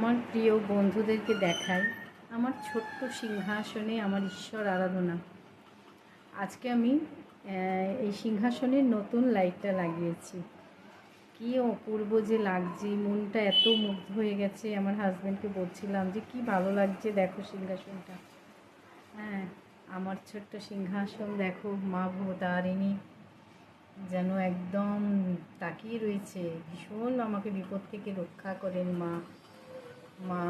আমার প্রিয় বন্ধুদেরকে দেখাই আমার ছোট্ট সিংহাসনে আমার ঈশ্বর আরাধনা। আজকে আমি এই সিংহাসনের নতুন লাইটটা লাগিয়েছি। কী অপূর্ব যে লাগছে, মনটা এত মুগ্ধ হয়ে গেছে। আমার হাজব্যান্ডকে বলছিলাম যে কি ভালো লাগছে, দেখো সিংহাসনটা। হ্যাঁ, আমার ছোট্ট সিংহাসন দেখো, মা ভবতারিণী যেন একদম তাকিয়ে রয়েছে। ভীষণ আমাকে বিপদ থেকে রক্ষা করেন মা। মা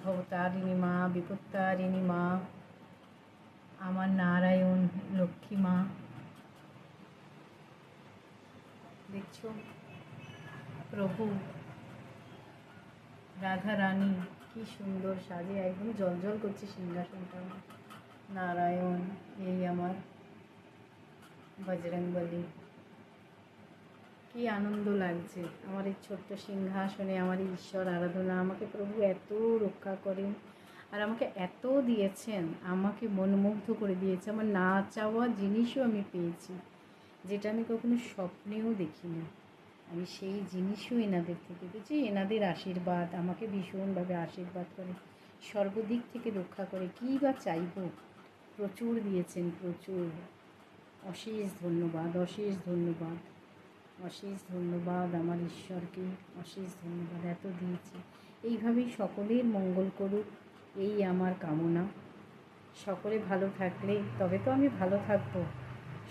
ভবতারিণী মা, বিপত্তারিণী মা, আমার নারায়ণ লক্ষ্মী মা। দেখছো প্রভু রাধা রানী কি সুন্দর সাজে, একদম জলজল করছে সিংহাসনটা। নারায়ণ, এই আমার বজরংবলী। কি আনন্দ লাগছে আমার এই ছোট্ট সিংহাসনে আমার ঈশ্বর আরাধনা। আমাকে প্রভু এত রক্ষা করেন আর আমাকে এত দিয়েছেন, আমাকে মনমুগ্ধ করে দিয়েছে। আমার না চাওয়া জিনিসও আমি পেয়েছি, যেটা আমি কখনো স্বপ্নেও দেখিনি। আমি সেই জিনিসও এনাদের থেকে পেয়েছি। এনাদের আশীর্বাদ আমাকে ভীষণভাবে আশীর্বাদ করে, সর্বদিক থেকে রক্ষা করে। কী বা চাইব, প্রচুর দিয়েছেন, প্রচুর। অশেষ ধন্যবাদ, অশেষ ধন্যবাদ, অশেষ ধন্যবাদ আমার ঈশ্বরকে, অশেষ ধন্যবাদ। এত দিয়েছে, এইভাবেই সকলের মঙ্গল করুক, এই আমার কামনা। সকলে ভালো থাকলে তবে তো আমি ভালো থাকবো,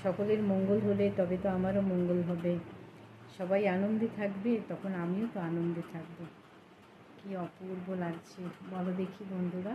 সকলের মঙ্গল হলে তবে তো আমারও মঙ্গল হবে। সবাই আনন্দে থাকবে, তখন আমিও তো আনন্দে থাকবো। কি অপূর্ব লাগছে বলো দেখি বন্ধুরা।